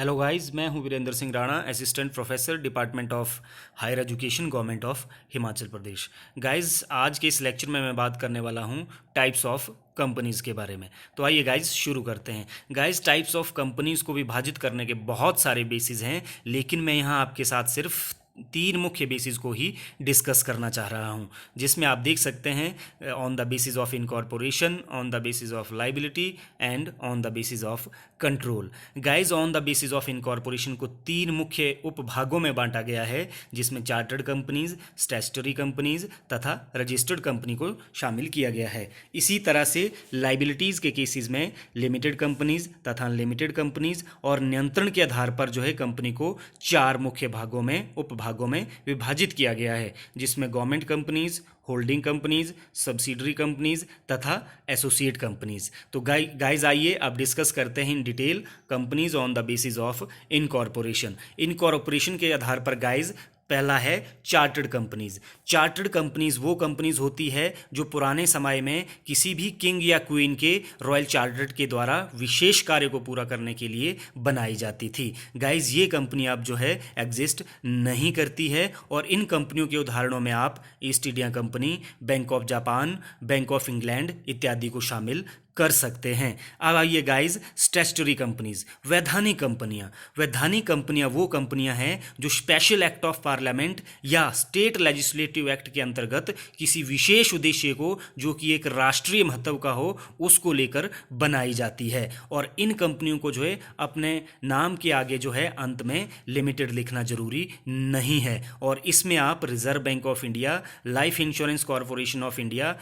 Hello guys, मैं हूं Virendra Singh Rana, assistant professor department of higher education, government of Himachal Pradesh. Guys, आज के इस लेक्चर में मैं बात करने वाला हूं टाइप्स ऑफ कंपनीज़ के बारे में। तो आइए गाइस शुरू करते हैं। गाइस, टाइप्स ऑफ कंपनीज़ को विभाजित करने के बहुत सारे बेसिस हैं, लेकिन मैं यहाँ आपके साथ सिर्फ 3 मुख्य बेसिस को ही डिस्कस करना चाह रहा हूँ, जिसमें आप देख सकते हैं on the basis of incorporation, on the basis of liability and on the basis of control. Guys, on the basis of incorporation को 3 मुख्य उपभागों में बांटा गया है, जिसमें चार्टर्ड कंपनीज, स्टैट्यूटरी कंपनीज तथा रजिस्टर्ड कंपनी को शामिल किया गया है। इसी तरह से लाइबिलिटीज़ के केसेस में लिमिटेड कंपनीज तथा अनलिमिटेड कंपनीज और नियंत्रण के आधार पर जो है कंपनी को 4 मुख्य भागों में उपभागों में विभाजित किया गया है, जिसमें government companies, holding companies, subsidiary companies तथा एसोसिएट कंपनीज। तो गाइज आइए अब डिस्कस करते हैं in detail companies on the basis of incorporation. Incorporation के आधार पर गाइज पहला है चार्टर्ड कंपनीज। चार्टर्ड कंपनीज वो कंपनीज होती है जो पुराने समय में किसी भी किंग या क्वीन के रॉयल चार्टर्ड के द्वारा विशेष कार्य को पूरा करने के लिए बनाई जाती थी। गाइज, ये कंपनी अब जो है एग्जिस्ट नहीं करती है, और इन कंपनियों के उदाहरणों में आप east India company, bank of Japan, bank of England इत्यादि को शामिल कर सकते हैं। अब आइए गाइज, स्टैट्यूटरी कंपनीज, वैधानिक कंपनियां। वैधानिक कंपनियां वो कंपनियां हैं जो स्पेशल एक्ट ऑफ पार्लियामेंट या स्टेट लेजिस्लेटिव एक्ट के अंतर्गत किसी विशेष उद्देश्य को, जो कि एक राष्ट्रीय महत्व का हो, उसको लेकर बनाई जाती है। और इन कंपनियों को जो है अपने नाम के आगे जो है अंत में लिमिटेड लिखना जरूरी नहीं है, और इसमें आप reserve bank of India, life insurance corporation of India,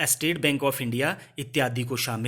state bank of India इत्यादि को शामिल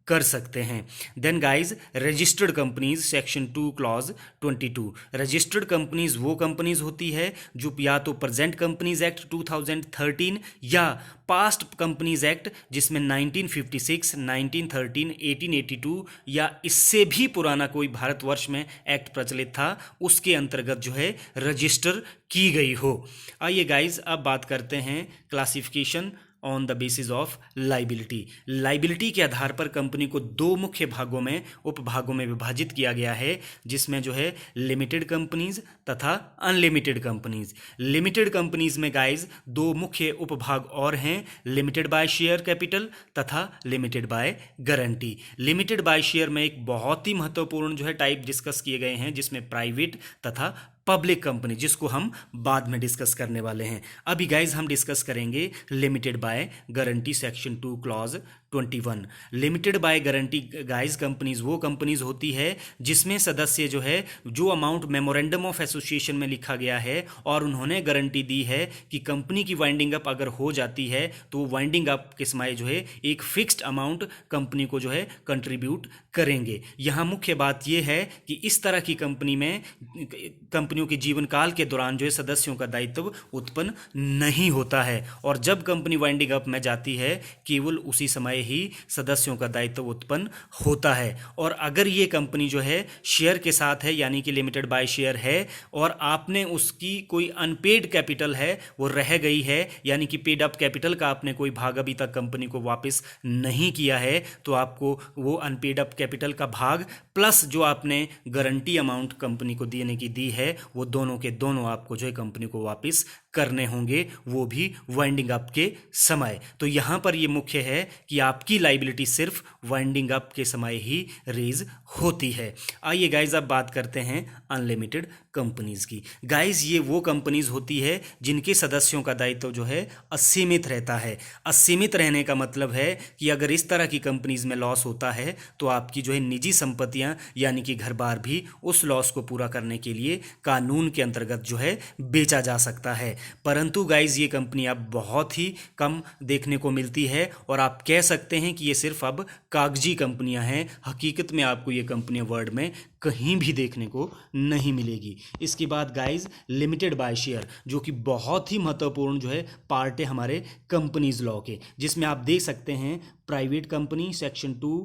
कर सकते हैं। Then guys, registered companies, section 2 clause 22। Registered companies वो कंपनीज होती है जो या तो प्रेजेंट कंपनीज एक्ट 2013 या पास्ट कंपनीज एक्ट, जिसमें 1956, 1913, 1882 या इससे भी पुराना कोई भारतवर्ष में एक्ट प्रचलित था, उसके अंतर्गत जो है रजिस्टर की गई हो। आइए गाइज अब बात करते हैं classification on the basis of liability. Liability के आधार पर कंपनी को 2 मुख्य भागों में उपभागों में विभाजित किया गया है, जिसमें जो है लिमिटेड कंपनीज तथा अनलिमिटेड कंपनीज। लिमिटेड कंपनीज में गाइज 2 मुख्य उपभाग और हैं, लिमिटेड बाय शेयर कैपिटल तथा limited by guarantee. Limited by share में एक बहुत ही महत्वपूर्ण जो है टाइप डिस्कस किए गए हैं, जिसमें प्राइवेट तथा पब्लिक कंपनी, जिसको हम बाद में डिस्कस करने वाले हैं। अभी गाइज हम डिस्कस करेंगे limited by guarantee, section 2 clause 21। Limited by guarantee guys companies वो कंपनीज होती है जिसमें सदस्य जो है जो अमाउंट मेमोरेंडम ऑफ एसोसिएशन में लिखा गया है और उन्होंने गारंटी दी है कि कंपनी की वाइंडिंग अप अगर हो जाती है तो वाइंडिंग अप के समय जो है एक फिक्स्ड अमाउंट कंपनी को जो है कंट्रीब्यूट करेंगे। यहाँ मुख्य बात यह है कि इस तरह की कंपनी में कंपनियों के जीवन काल के दौरान जो है सदस्यों का दायित्व उत्पन्न नहीं होता है, और जब कंपनी वाइंडिंग अप में जाती है केवल उसी समय ही सदस्यों का दायित्व उत्पन्न होता है। और अगर ये कंपनी जो है शेयर के साथ है, यानी कि लिमिटेड बाय शेयर है, और आपने उसकी कोई अनपेड कैपिटल है वो रह गई है, यानी कि पेड अप कैपिटल का आपने कोई भाग अभी तक कंपनी को वापस नहीं किया है, तो आपको वो अनपेड अप कैपिटल का भाग प्लस जो आपने गारंटी अमाउंट कंपनी को देने की दी है, वो दोनों के दोनों आपको जो है कंपनी को वापस करने होंगे, वो भी वाइंडिंग अप के समय। तो यहाँ पर ये मुख्य है कि आपकी लाइबिलिटी सिर्फ वाइंडिंग अप के समय ही रेज होती है। आइए गाइज अब बात करते हैं अनलिमिटेड कंपनीज की। गाइज, ये वो कंपनीज होती है जिनके सदस्यों का दायित्व जो है असीमित रहता है। असीमित रहने का मतलब है कि अगर इस तरह की कंपनीज में लॉस होता है तो आपकी जो है निजी संपत्तियां यानी कि घर बार भी उस लॉस को पूरा करने के लिए कानून के अंतर्गत जो है बेचा जा सकता है। परंतु गाइज, ये कंपनी अब बहुत ही कम देखने को मिलती है, और आप कह सकते हैं कि ये सिर्फ अब कागजी कंपनियां हैं। हकीकत में आपको ये कंपनियां वर्ल्ड में कहीं भी देखने को नहीं मिलेगी। इसके बाद गाइज, लिमिटेड बाय शेयर, जो कि बहुत ही महत्वपूर्ण जो है पार्ट है हमारे कंपनीज लॉ के, जिसमें आप देख सकते हैं private company, section 2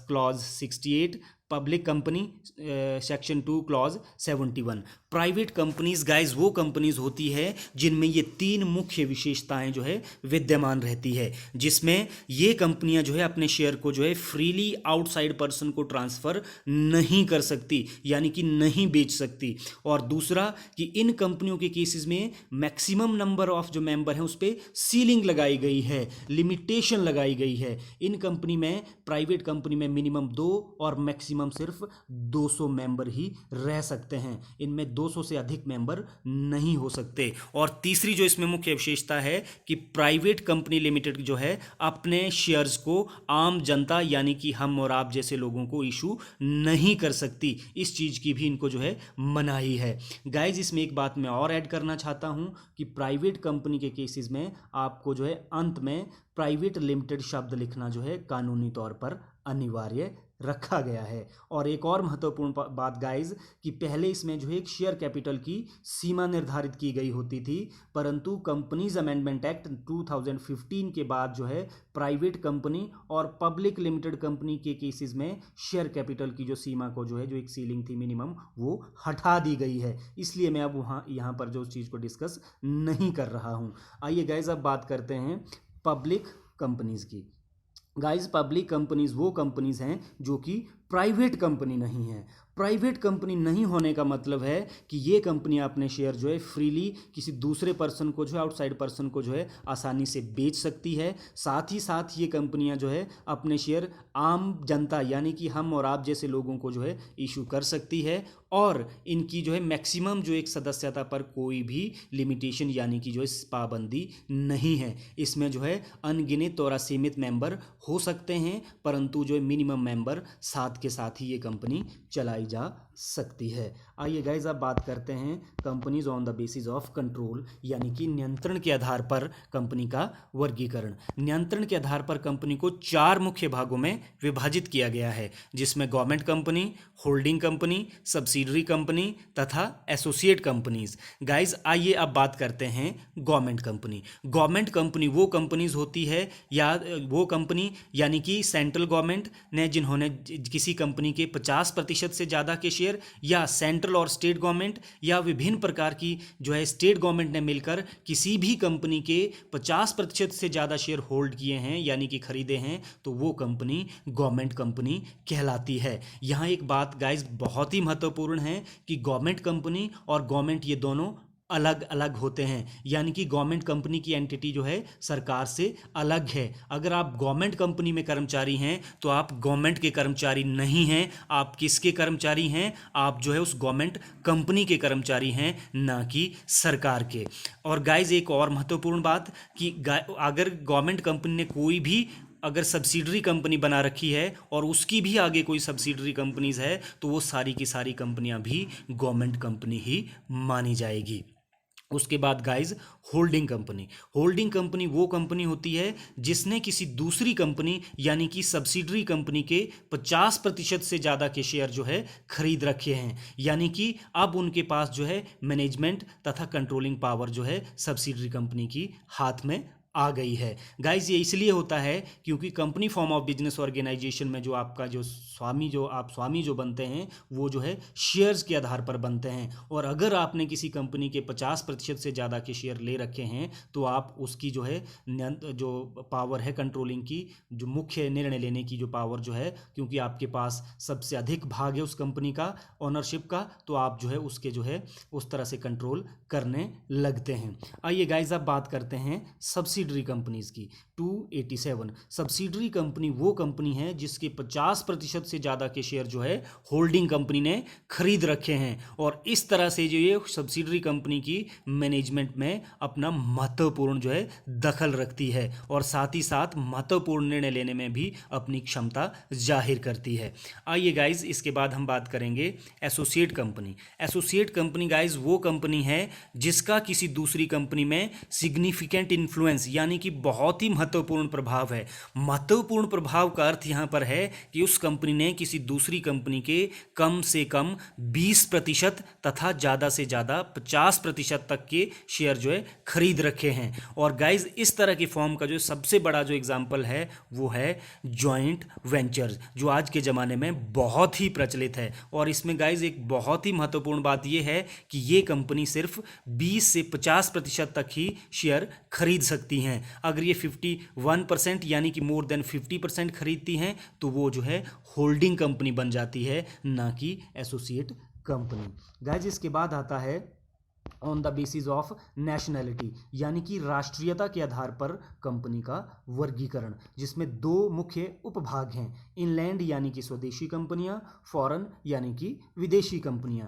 clause 68, public company section 2 clause 71। Private companies guys वो कंपनीज होती है जिनमें ये तीन मुख्य विशेषताएं जो है विद्यमान रहती है, जिसमें ये कंपनियां जो है अपने शेयर को जो है फ्रीली आउटसाइड पर्सन को ट्रांसफर नहीं कर सकती, यानी कि नहीं बेच सकती। और दूसरा कि इन कंपनियों के केसेस में मैक्सिमम नंबर ऑफ जो मेंबर हैं उस पर सीलिंग लगाई गई है, लिमिटेशन लगाई गई है। इन कंपनी में, प्राइवेट कंपनी में मिनिमम 2 और मैक्सिमम सिर्फ 200 मेंबर ही रह सकते हैं, इनमें 200 से अधिक मेंबर नहीं हो सकते। और तीसरी जो इसमें मुख्य विशेषता है कि प्राइवेट कंपनी लिमिटेड जो है अपने शेयर्स को आम जनता यानी कि हम और आप जैसे लोगों को इशू नहीं कर सकती, इस चीज की भी इनको जो है मनाही है। गाइज इसमें एक बात मैं और ऐड करना चाहता हूं कि प्राइवेट कंपनी के केसेस में आपको जो है अंत में प्राइवेट लिमिटेड शब्द लिखना जो है कानूनी तौर पर अनिवार्य रखा गया है। और एक और महत्वपूर्ण बात गाइज कि पहले इसमें जो है एक शेयर कैपिटल की सीमा निर्धारित की गई होती थी, परंतु कंपनीज अमेंडमेंट एक्ट 2015 के बाद जो है प्राइवेट कंपनी और पब्लिक लिमिटेड कंपनी के केसेस में शेयर कैपिटल की जो सीमा को जो है, जो एक सीलिंग थी मिनिमम, वो हटा दी गई है। इसलिए मैं अब यहाँ पर जो उस चीज़ को डिस्कस नहीं कर रहा हूँ। आइए गाइज अब बात करते हैं पब्लिक कंपनीज की। गाइज पब्लिक कंपनीज वो कंपनीज हैं जो कि प्राइवेट कंपनी नहीं है। प्राइवेट कंपनी नहीं होने का मतलब है कि ये कंपनियां अपने शेयर जो है फ्रीली किसी दूसरे पर्सन को जो है, आउटसाइड पर्सन को जो है आसानी से बेच सकती है। साथ ही साथ ये कंपनियां जो है अपने शेयर आम जनता यानी कि हम और आप जैसे लोगों को जो है इशू कर सकती है। और इनकी जो है मैक्सिमम जो एक सदस्यता पर कोई भी लिमिटेशन यानी कि जो है पाबंदी नहीं है। इसमें जो है अनगिनत और असीमित मेंबर हो सकते हैं, परंतु जो है मिनिमम मेंबर साथ के साथ ही ये कंपनी चलाई जा सकती है। आइए गाइज अब बात करते हैं companies on the basis of control, यानी कि नियंत्रण के आधार पर कंपनी का वर्गीकरण। नियंत्रण के आधार पर कंपनी को 4 मुख्य भागों में विभाजित किया गया है, जिसमें government company, holding company, subsidiary company तथा एसोसिएट कंपनीज। गाइज आइए अब बात करते हैं गवर्नमेंट कंपनी। गवर्नमेंट कंपनी वो कंपनीज होती है या वो कंपनी यानी कि सेंट्रल गवर्नमेंट ने जिन्होंने किसी कंपनी के 50% से ज़्यादा के शेयर, या सेंट्रल और स्टेट गवर्नमेंट या विभिन्न प्रकार की जो है स्टेट गवर्नमेंट ने मिलकर किसी भी कंपनी के 50% से ज़्यादा शेयर होल्ड किए हैं यानी कि खरीदे हैं, तो वो कंपनी गवर्नमेंट कंपनी कहलाती है। यहाँ एक बात गाइज बहुत ही महत्वपूर्ण है कि गवर्नमेंट कंपनी और गवर्नमेंट ये दोनों अलग अलग होते हैं, यानी कि गवर्नमेंट कंपनी की एंटिटी जो है सरकार से अलग है। अगर आप गवर्नमेंट कंपनी में कर्मचारी हैं तो आप गवर्नमेंट के कर्मचारी नहीं हैं, आप किसके कर्मचारी हैं? आप जो है उस गवर्नमेंट कंपनी के कर्मचारी हैं, ना कि सरकार के। और गाइज एक और महत्वपूर्ण बात कि अगर गवर्नमेंट कंपनी ने कोई भी अगर सब्सिडरी कंपनी बना रखी है और उसकी भी आगे कोई सब्सिडरी कंपनीज है, तो वो सारी की सारी कंपनियां भी गवर्नमेंट कंपनी ही मानी जाएगी। उसके बाद guys holding company. Holding company वो कंपनी होती है जिसने किसी दूसरी कंपनी यानी कि सब्सिडरी कंपनी के 50% से ज़्यादा के शेयर जो है खरीद रखे हैं, यानी कि अब उनके पास जो है मैनेजमेंट तथा कंट्रोलिंग पावर जो है सब्सिडरी कंपनी की हाथ में आ गई है। गाइज ये इसलिए होता है क्योंकि company form of business organisation में जो आपका जो स्वामी जो बनते हैं वो जो है शेयर्स के आधार पर बनते हैं। और अगर आपने किसी कंपनी के 50% से ज़्यादा के शेयर ले रखे हैं तो आप उसकी जो है जो पावर है कंट्रोलिंग की, जो मुख्य निर्णय लेने की जो पावर जो है, क्योंकि आपके पास सबसे अधिक भाग है उस कंपनी का ओनरशिप का, तो आप जो है उसके जो है उस तरह से कंट्रोल करने लगते हैं। आइए गाइज अब बात करते हैं सब्सिडरी कंपनीज की। 287 सब्सिडरी कंपनी वो कंपनी है जिसके 50% से ज़्यादा के शेयर जो है होल्डिंग कंपनी ने खरीद रखे हैं, और इस तरह से जो ये सब्सिडरी कंपनी की मैनेजमेंट में अपना महत्वपूर्ण जो है दखल रखती है और साथ ही साथ महत्वपूर्ण निर्णय लेने में भी अपनी क्षमता जाहिर करती है। आइए गाइज इसके बाद हम बात करेंगे associate company. Associate company guys वो कंपनी है जिसका किसी दूसरी कंपनी में सिग्निफिकेंट इन्फ्लुएंस यानी कि बहुत ही महत्वपूर्ण प्रभाव है। महत्वपूर्ण प्रभाव का अर्थ यहाँ पर है कि उस कंपनी ने किसी दूसरी कंपनी के कम से कम 20% तथा ज़्यादा से ज़्यादा 50% तक के शेयर जो है खरीद रखे हैं। और गाइज इस तरह की फॉर्म का जो सबसे बड़ा जो एग्जाम्पल है वो है जॉइंट वेंचर्स, जो आज के ज़माने में बहुत ही प्रचलित है। और इसमें गाइज एक बहुत ही महत्वपूर्ण बात यह है कि ये कंपनी सिर्फ 20 से 50% तक ही शेयर खरीद सकती हैं। अगर ये 51% यानी कि मोर देन 50% खरीदती हैं तो वो जो है होल्डिंग कंपनी बन जाती है, ना कि एसोसिएट कंपनी। गाइज इसके बाद आता है on the basis of nationality, यानी कि राष्ट्रीयता के आधार पर कंपनी का वर्गीकरण, जिसमें दो मुख्य उपभाग हैं, इनलैंड यानी कि स्वदेशी कंपनियां, फॉरेन यानी कि विदेशी कंपनियां।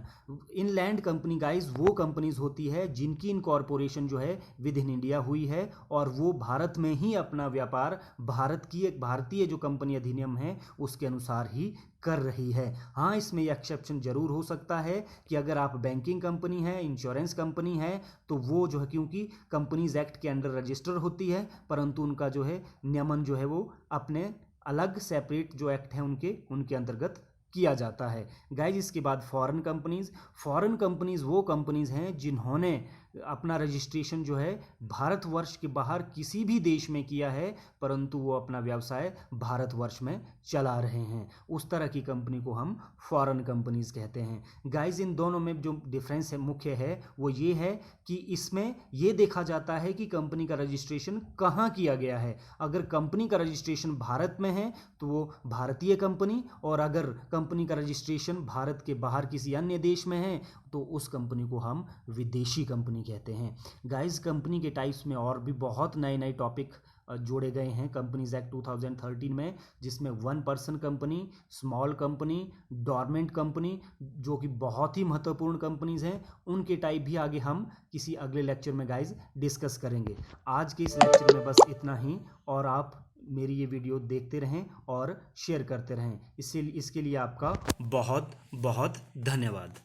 इनलैंड कंपनी गाइज वो कंपनीज होती है जिनकी इनकॉर्पोरेशन जो है विद इन इंडिया हुई है और वो भारत में ही अपना व्यापार भारत की एक भारतीय जो कंपनी अधिनियम है उसके अनुसार ही कर रही है। हाँ, इसमें यह एक्सेप्शन जरूर हो सकता है कि अगर आप बैंकिंग कंपनी है, इंश्योरेंस कंपनी है, तो वो जो है क्योंकि कंपनीज एक्ट के अंडर रजिस्टर होती है, परंतु उनका जो है नियमन जो है वो अपने अलग सेपरेट जो एक्ट है उनके अंतर्गत किया जाता है। गाइज इसके बाद फॉरेन कंपनीज वो कंपनीज हैं जिन्होंने अपना रजिस्ट्रेशन जो है भारतवर्ष के बाहर किसी भी देश में किया है, परंतु वो अपना व्यवसाय भारतवर्ष में चला रहे हैं, उस तरह की कंपनी को हम फॉरेन कंपनीज कहते हैं। गाइज इन दोनों में जो डिफरेंस है मुख्य है वो ये है कि इसमें ये देखा जाता है कि कंपनी का रजिस्ट्रेशन कहाँ किया गया है। अगर कंपनी का रजिस्ट्रेशन भारत में है तो वो भारतीय कंपनी, और अगर कंपनी का रजिस्ट्रेशन भारत के बाहर किसी अन्य देश में है तो उस कंपनी को हम विदेशी कंपनी कहते हैं। गाइस कंपनी के टाइप्स में और भी बहुत नए नए टॉपिक जोड़े गए हैं कंपनीज एक्ट 2013 में, जिसमें 1 person company, small company, dormant company, जो कि बहुत ही महत्वपूर्ण कंपनीज हैं, उनके टाइप भी आगे हम किसी अगले लेक्चर में गाइज डिस्कस करेंगे। आज के इस लेक्चर में बस इतना ही, और आप मेरी ये वीडियो देखते रहें और शेयर करते रहें। इसके लिए आपका बहुत बहुत धन्यवाद।